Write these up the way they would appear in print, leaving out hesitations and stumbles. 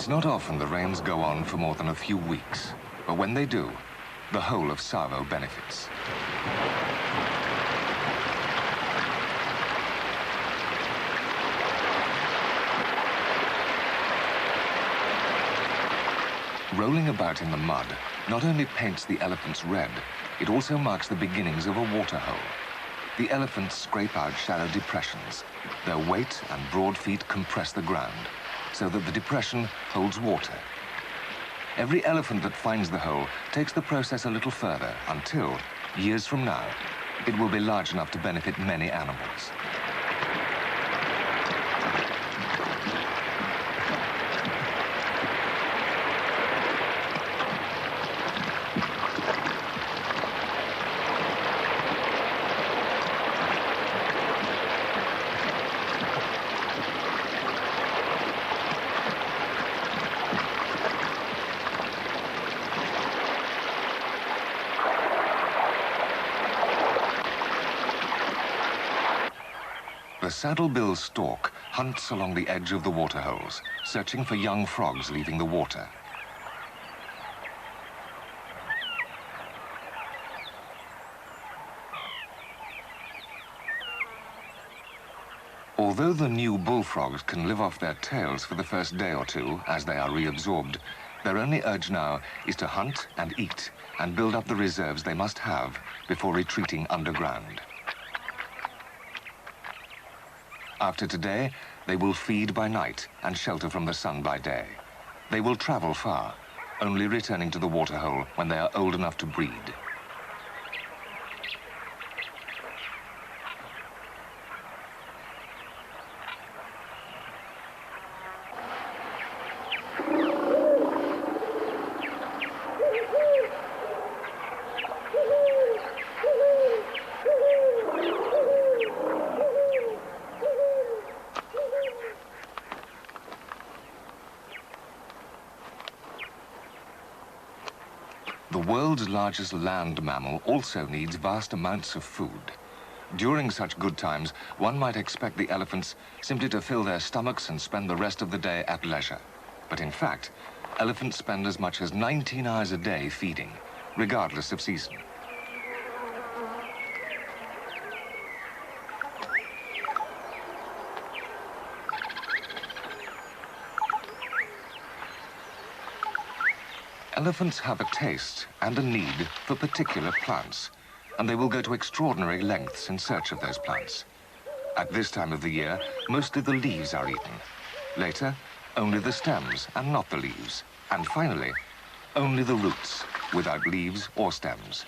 It's not often the rains go on for more than a few weeks, but when they do, the whole of Savo benefits. Rolling about in the mud not only paints the elephants red, it also marks the beginnings of a water hole. The elephants scrape out shallow depressions. Their weight and broad feet compress the ground, so that the depression holds water. Every elephant that finds the hole takes the process a little further until, years from now, it will be large enough to benefit many animals. The saddlebill stork hunts along the edge of the waterholes, searching for young frogs leaving the water. Although the new bullfrogs can live off their tails for the first day or two as they are reabsorbed, their only urge now is to hunt and eat and build up the reserves they must have before retreating underground. After today, they will feed by night and shelter from the sun by day. They will travel far, only returning to the waterhole when they are old enough to breed. The world's largest land mammal also needs vast amounts of food. During such good times, one might expect the elephants simply to fill their stomachs and spend the rest of the day at leisure. But in fact, elephants spend as much as 19 hours a day feeding, regardless of season. Elephants have a taste and a need for particular plants, and they will go to extraordinary lengths in search of those plants. At this time of the year, mostly the leaves are eaten. Later, only the stems and not the leaves. And finally, only the roots, without leaves or stems.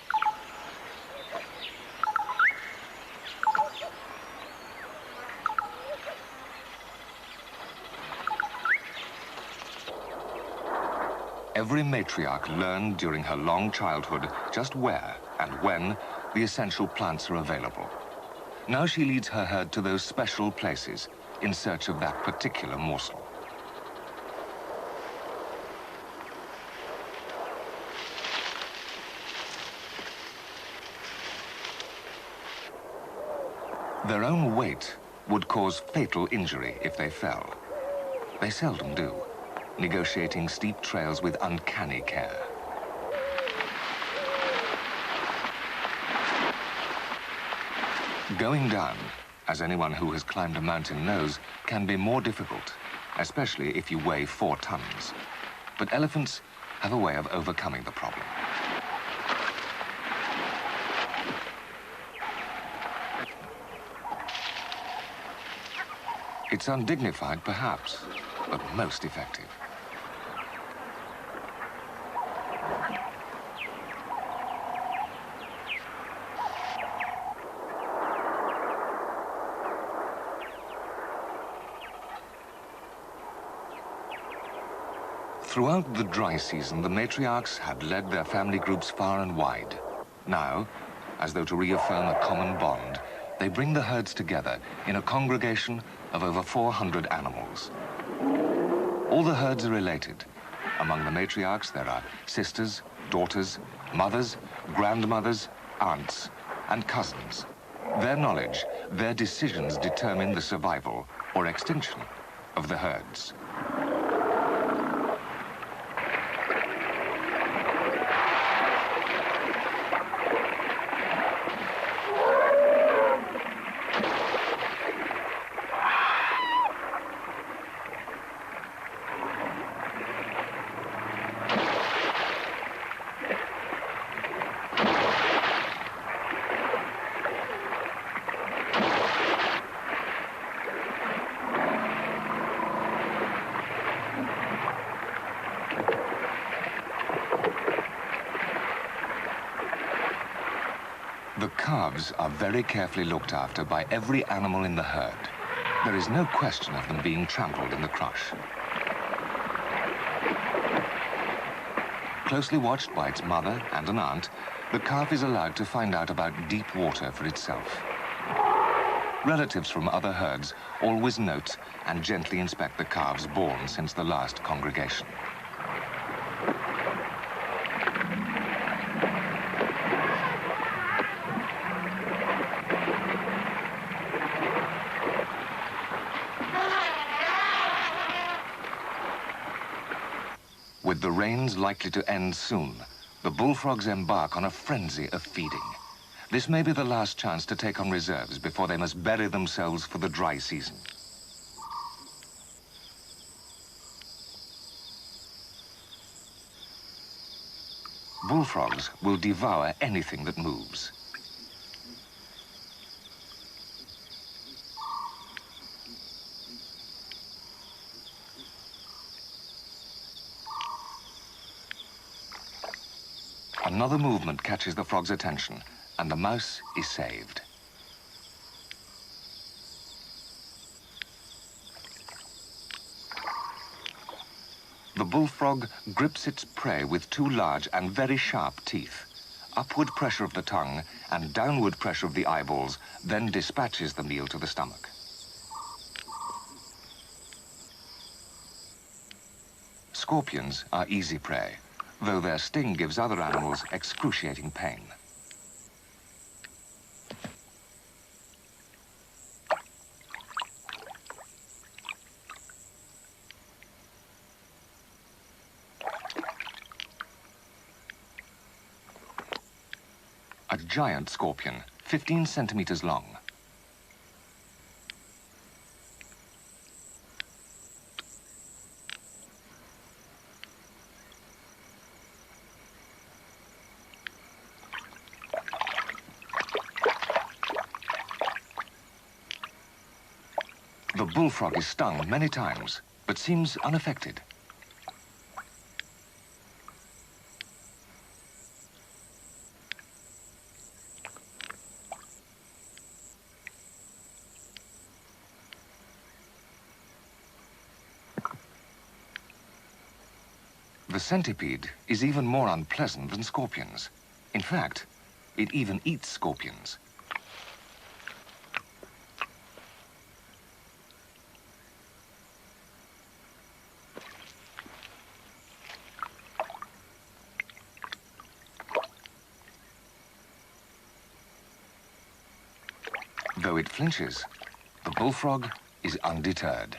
Every matriarch learned during her long childhood just where and when the essential plants are available. Now she leads her herd to those special places in search of that particular morsel. Their own weight would cause fatal injury if they fell. They seldom do, negotiating steep trails with uncanny care. Going down, as anyone who has climbed a mountain knows, can be more difficult, especially if you weigh 4 tons. But elephants have a way of overcoming the problem. It's undignified, perhaps, but most effective. Throughout the dry season, the matriarchs had led their family groups far and wide. Now, as though to reaffirm a common bond, they bring the herds together in a congregation of over 400 animals. All the herds are related. Among the matriarchs, there are sisters, daughters, mothers, grandmothers, aunts, and cousins. Their knowledge, their decisions determine the survival or extinction of the herds. The calves are very carefully looked after by every animal in the herd. There is no question of them being trampled in the crush. Closely watched by its mother and an aunt, the calf is allowed to find out about deep water for itself. Relatives from other herds always note and gently inspect the calves born since the last congregation. With the rains likely to end soon, the bullfrogs embark on a frenzy of feeding. This may be the last chance to take on reserves before they must bury themselves for the dry season. Bullfrogs will devour anything that moves. Another movement catches the frog's attention, and the mouse is saved. The bullfrog grips its prey with two large and very sharp teeth. Upward pressure of the tongue and downward pressure of the eyeballs then dispatches the meal to the stomach. Scorpions are easy prey, though their sting gives other animals excruciating pain. A giant scorpion, 15 centimeters long. The bullfrog is stung many times, but seems unaffected. The centipede is even more unpleasant than scorpions. In fact, it even eats scorpions. Though it flinches, the bullfrog is undeterred.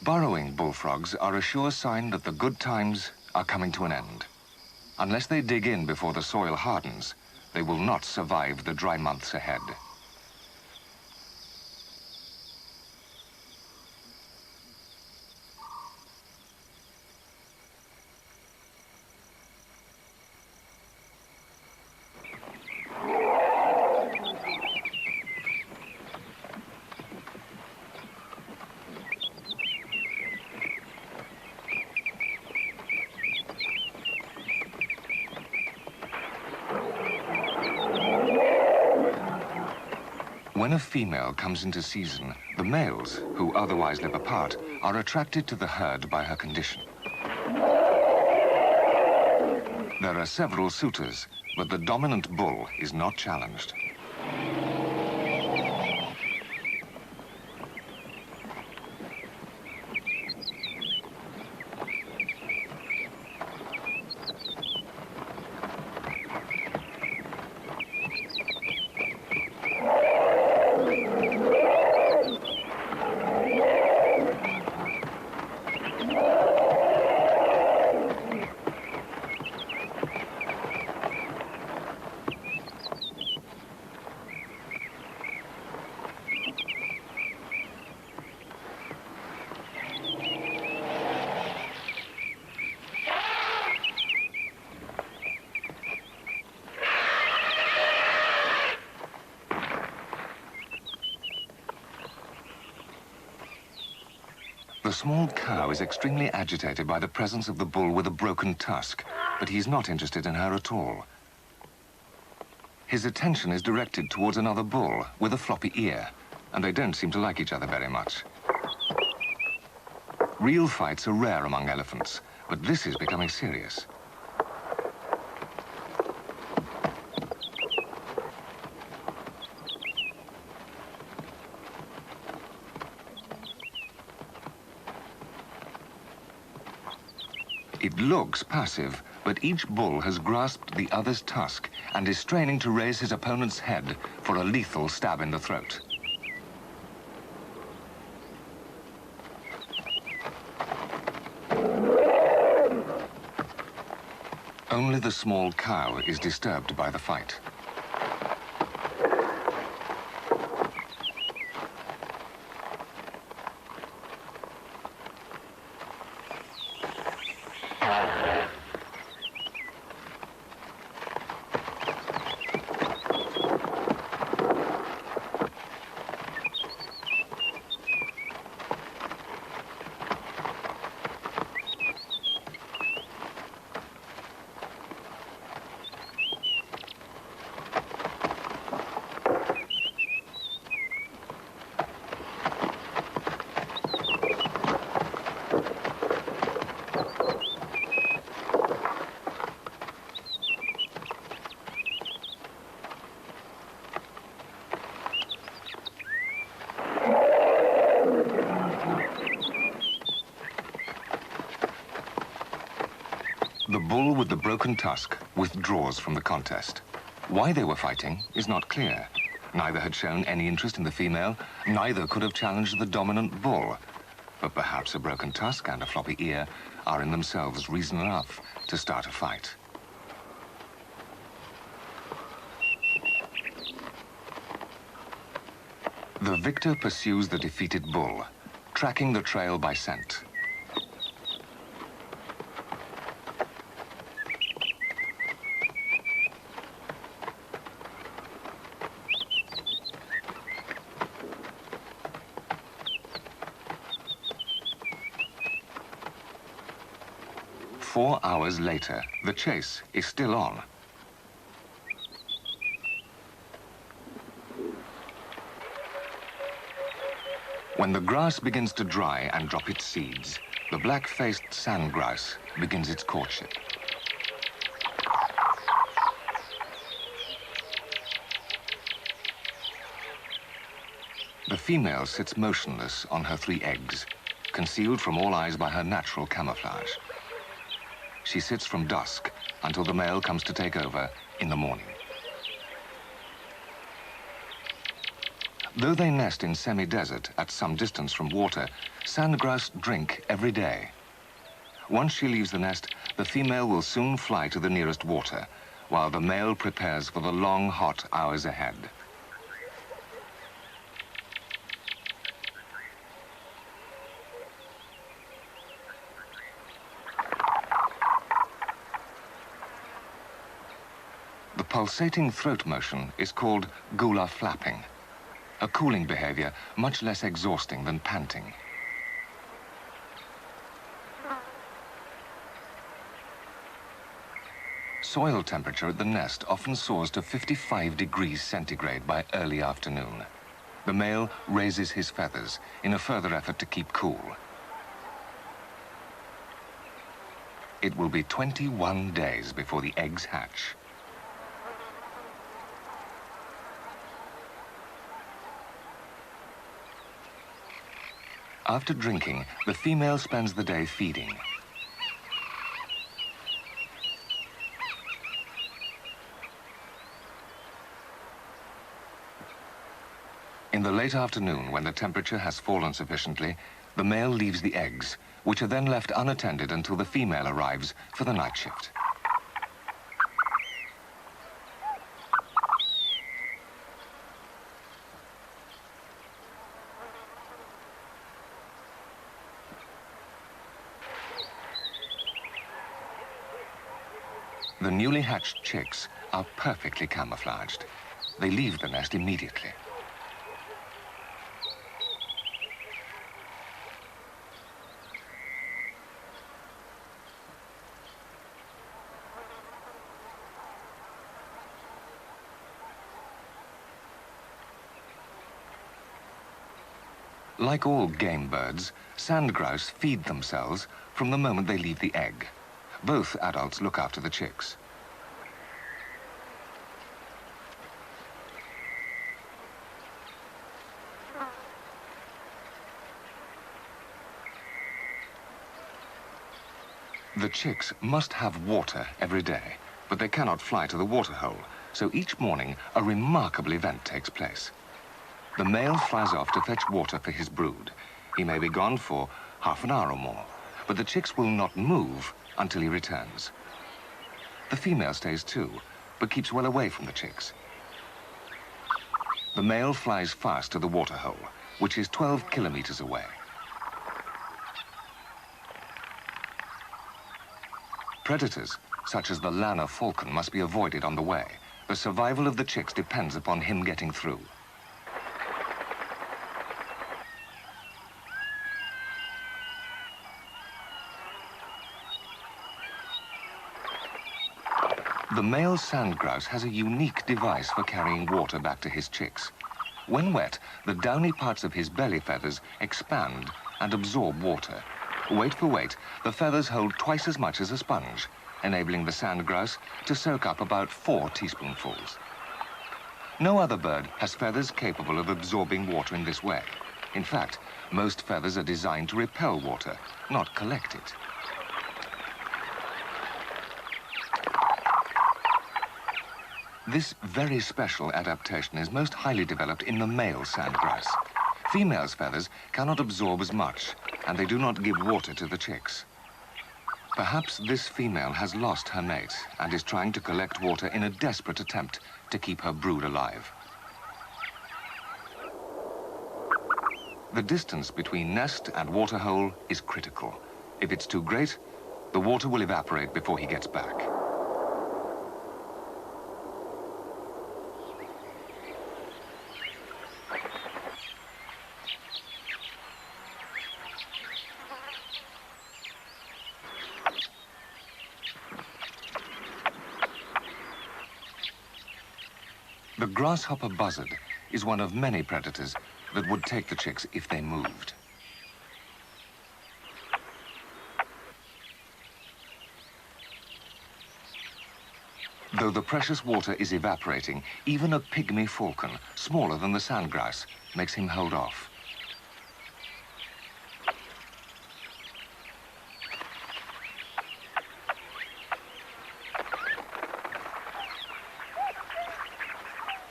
Burrowing bullfrogs are a sure sign that the good times are coming to an end. Unless they dig in before the soil hardens, they will not survive the dry months ahead. When a female comes into season, the males, who otherwise live apart, are attracted to the herd by her condition. There are several suitors, but the dominant bull is not challenged. The small cow is extremely agitated by the presence of the bull with a broken tusk, but he's not interested in her at all. His attention is directed towards another bull with a floppy ear, and they don't seem to like each other very much. Real fights are rare among elephants, but this is becoming serious. It looks passive, but each bull has grasped the other's tusk and is straining to raise his opponent's head for a lethal stab in the throat. Only the small cow is disturbed by the fight. The bull with the broken tusk withdraws from the contest. Why they were fighting is not clear. Neither had shown any interest in the female, neither could have challenged the dominant bull. But perhaps a broken tusk and a floppy ear are in themselves reason enough to start a fight. The victor pursues the defeated bull, tracking the trail by scent. Four hours later, the chase is still on. When the grass begins to dry and drop its seeds, the black-faced sand grouse begins its courtship. The female sits motionless on her 3 eggs, concealed from all eyes by her natural camouflage. She sits from dusk until the male comes to take over in the morning. Though they nest in semi-desert at some distance from water, sand grouse drink every day. Once she leaves the nest, the female will soon fly to the nearest water, while the male prepares for the long, hot hours ahead. The pulsating throat motion is called gula flapping, a cooling behavior much less exhausting than panting. Soil temperature at the nest often soars to 55 degrees centigrade by early afternoon. The male raises his feathers in a further effort to keep cool. It will be 21 days before the eggs hatch. After drinking, the female spends the day feeding. In the late afternoon, when the temperature has fallen sufficiently, the male leaves the eggs, which are then left unattended until the female arrives for the night shift. The newly hatched chicks are perfectly camouflaged. They leave the nest immediately. Like all game birds, sand grouse feed themselves from the moment they leave the egg. Both adults look after the chicks. The chicks must have water every day, but they cannot fly to the waterhole, so each morning a remarkable event takes place. The male flies off to fetch water for his brood. He may be gone for half an hour or more, but the chicks will not move until he returns. The female stays too, but keeps well away from the chicks. The male flies fast to the waterhole, which is 12 kilometers away. Predators, such as the Lanner falcon, must be avoided on the way. The survival of the chicks depends upon him getting through. The male sand grouse has a unique device for carrying water back to his chicks. When wet, the downy parts of his belly feathers expand and absorb water. Weight for weight, the feathers hold twice as much as a sponge, enabling the sand grouse to soak up about 4 teaspoonfuls. No other bird has feathers capable of absorbing water in this way. In fact, most feathers are designed to repel water, not collect it. This very special adaptation is most highly developed in the male sand grouse. Females' feathers cannot absorb as much, and they do not give water to the chicks. Perhaps this female has lost her mate and is trying to collect water in a desperate attempt to keep her brood alive. The distance between nest and waterhole is critical. If it's too great, the water will evaporate before he gets back. The grasshopper buzzard is one of many predators that would take the chicks if they moved. Though the precious water is evaporating, even a pygmy falcon, smaller than the sand grouse, makes him hold off.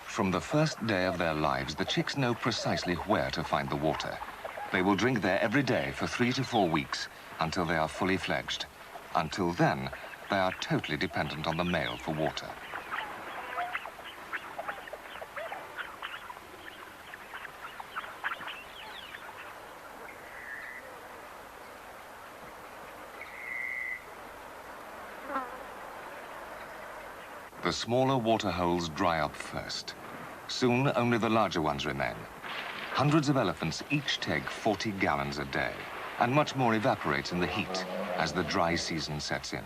From the first day of their lives, the chicks know precisely where to find the water. They will drink there every day for 3 to 4 weeks until they are fully fledged. Until then, they are totally dependent on the male for water. The smaller water holes dry up first. Soon, only the larger ones remain. Hundreds of elephants each take 40 gallons a day, and much more evaporates in the heat as the dry season sets in.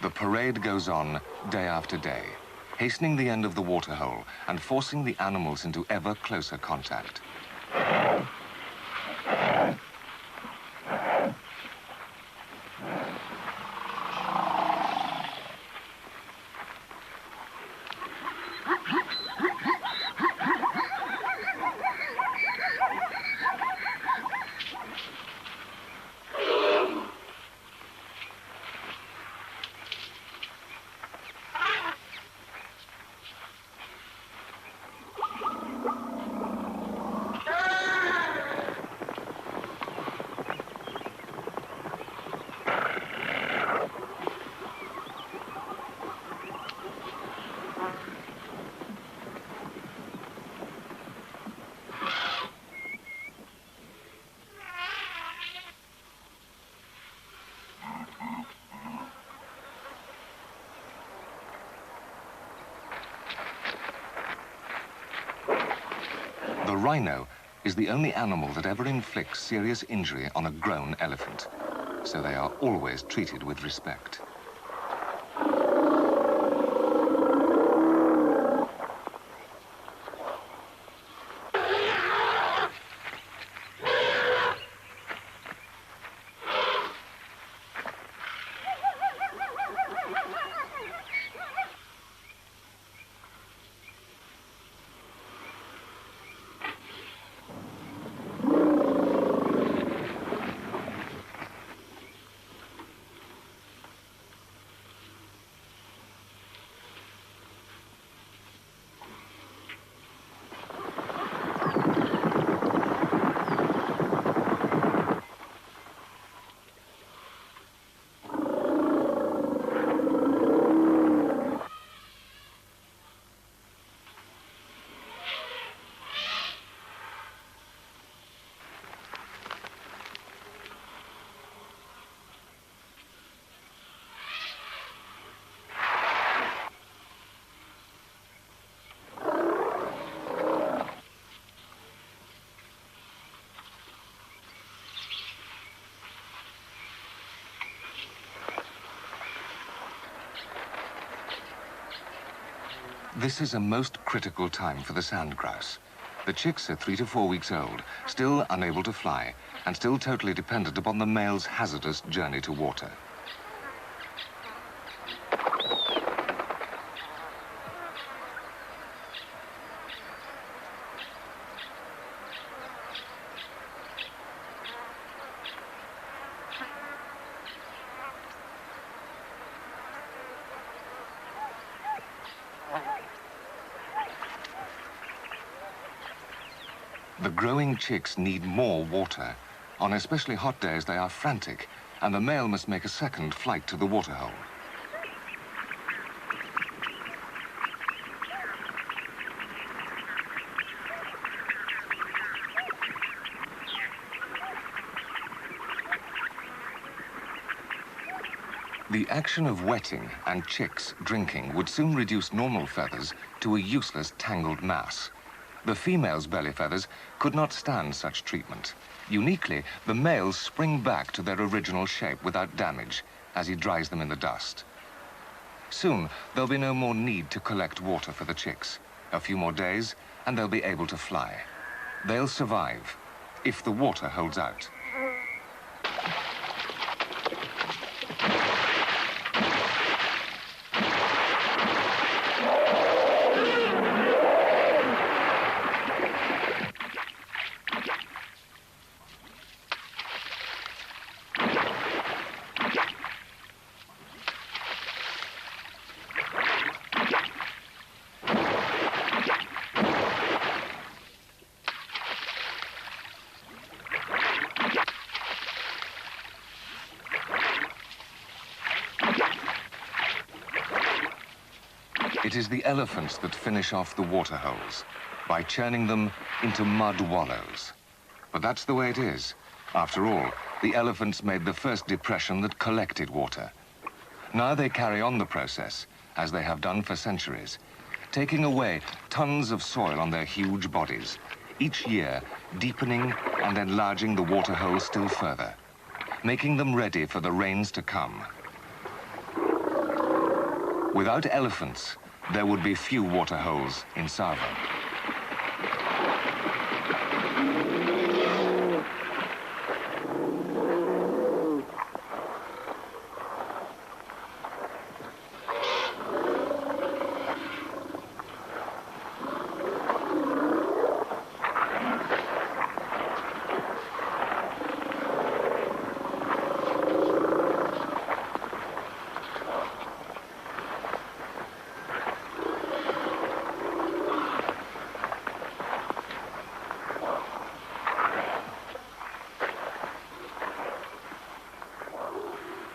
The parade goes on day after day, hastening the end of the waterhole and forcing the animals into ever closer contact. The rhino is the only animal that ever inflicts serious injury on a grown elephant, so they are always treated with respect. This is a most critical time for the sand grouse. The chicks are 3 to 4 weeks old, still unable to fly, and still totally dependent upon the male's hazardous journey to water. The growing chicks need more water. On especially hot days, they are frantic, and the male must make a second flight to the waterhole. The action of wetting and chicks drinking would soon reduce normal feathers to a useless tangled mass. The female's belly feathers could not stand such treatment. Uniquely, the males spring back to their original shape without damage as he dries them in the dust. Soon, there'll be no more need to collect water for the chicks. A few more days, and they'll be able to fly. They'll survive, if the water holds out. It is the elephants that finish off the water holes by churning them into mud wallows. But that's the way it is. After all, the elephants made the first depression that collected water. Now they carry on the process, as they have done for centuries, taking away tons of soil on their huge bodies, each year deepening and enlarging the water holes still further, making them ready for the rains to come. Without elephants, there would be few water holes in Sava.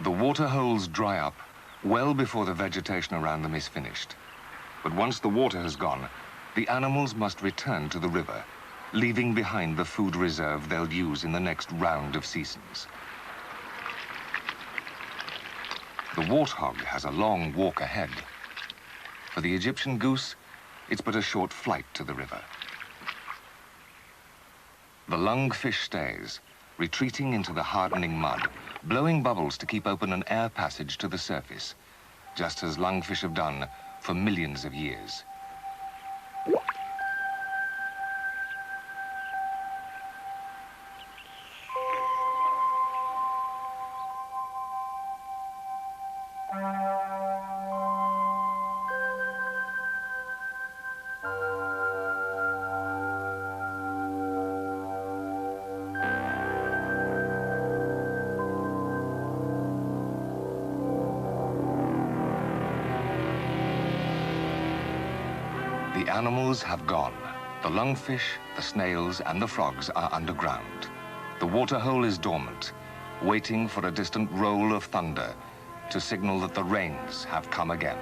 The water holes dry up well before the vegetation around them is finished. But once the water has gone, the animals must return to the river, leaving behind the food reserve they'll use in the next round of seasons. The warthog has a long walk ahead. For the Egyptian goose, it's but a short flight to the river. The lungfish stays, retreating into the hardening mud, blowing bubbles to keep open an air passage to the surface, just as lungfish have done for millions of years. The animals have gone. The lungfish, the snails, and the frogs are underground. The waterhole is dormant, waiting for a distant roll of thunder to signal that the rains have come again.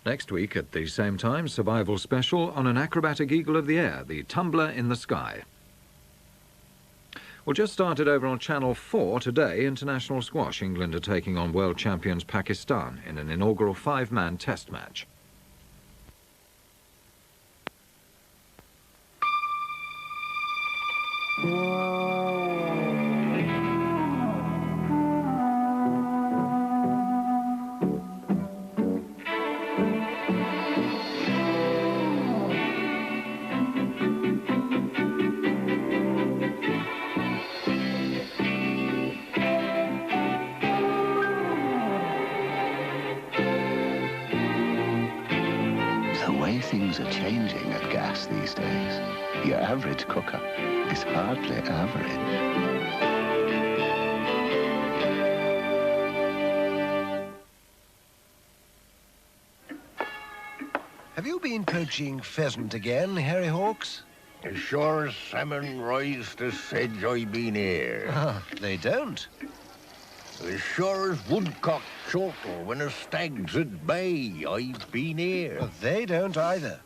Next week at the same time, survival special on an acrobatic eagle of the air, the Tumbler in the Sky. Well, just started over on Channel 4 today, international squash. England are taking on world champions Pakistan in an inaugural 5-man test match. Things are changing at gas these days. Your average cooker is hardly average. Have you been poaching pheasant again, Harry Hawks? As sure as salmon rise to sedge, I been here. Ah, they don't. As sure as woodcock chortle when a stag's at bay, I've been here. Well, they don't either.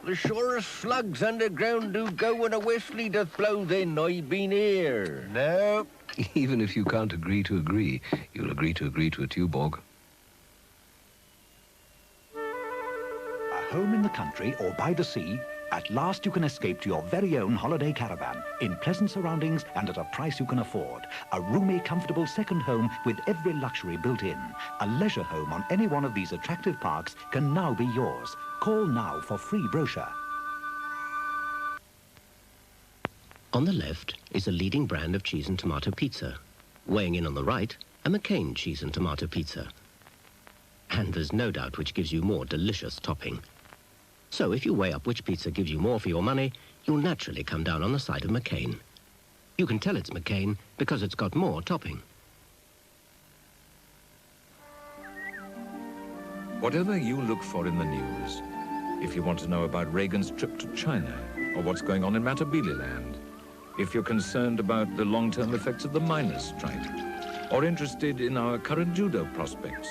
As sure as slugs underground do go when a whistly doth blow, then I've been here. No. Even if you can't agree to agree, you'll agree to a Tuborg. A home in the country or by the sea, at last you can escape to your very own holiday caravan in pleasant surroundings and at a price you can afford. A roomy, comfortable second home with every luxury built in. A leisure home on any one of these attractive parks can now be yours. Call now for free brochure. On the left is a leading brand of cheese and tomato pizza. Weighing in on the right, a McCain cheese and tomato pizza. And there's no doubt which gives you more delicious topping. So if you weigh up which pizza gives you more for your money, you'll naturally come down on the side of McCain. You can tell it's McCain because it's got more topping. Whatever you look for in the news, if you want to know about Reagan's trip to China or what's going on in Matabeleland, if you're concerned about the long-term effects of the miners' strike, or interested in our current judo prospects,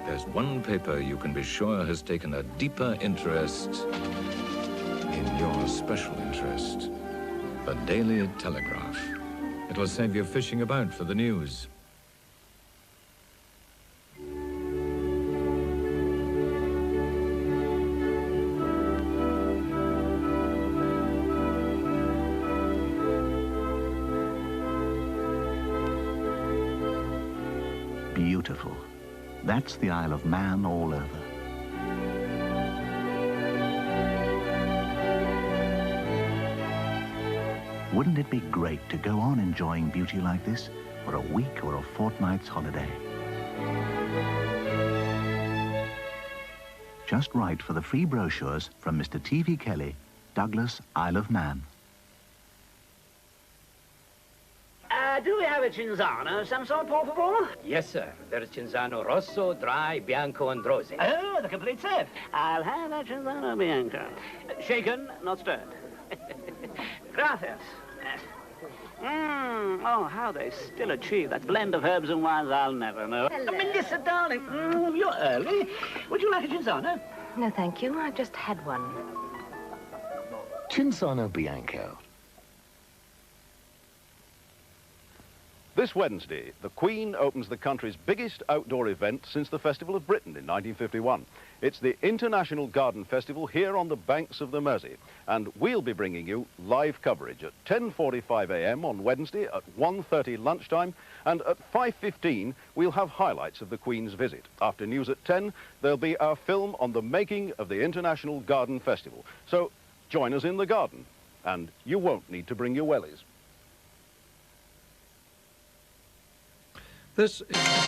there's one paper you can be sure has taken a deeper interest in your special interest, the Daily Telegraph. It'll save you fishing about for the news. Beautiful. That's the Isle of Man all over. Wouldn't it be great to go on enjoying beauty like this for a week or a fortnight's holiday? Just write for the free brochures from Mr. T.V. Kelly, Douglas, Isle of Man. Do we have a Cinzano of some sort, por favor? Yes, sir. There is Cinzano Rosso, Dry, Bianco, and Rosé. Oh, the complete set. I'll have a Cinzano Bianco. Shaken, not stirred. Gracias. Oh, how they still achieve that blend of herbs and wines, I'll never know. Hello. Melissa, darling, you're early. Would you like a Cinzano? No, thank you. I've just had one. Cinzano Bianco. This Wednesday, the Queen opens the country's biggest outdoor event since the Festival of Britain in 1951. It's the International Garden Festival here on the banks of the Mersey, and we'll be bringing you live coverage at 10:45 a.m. on Wednesday, at 1:30 lunchtime, and at 5:15 we'll have highlights of the Queen's visit. After news at 10, there'll be our film on the making of the International Garden Festival. So join us in the garden, and you won't need to bring your wellies. This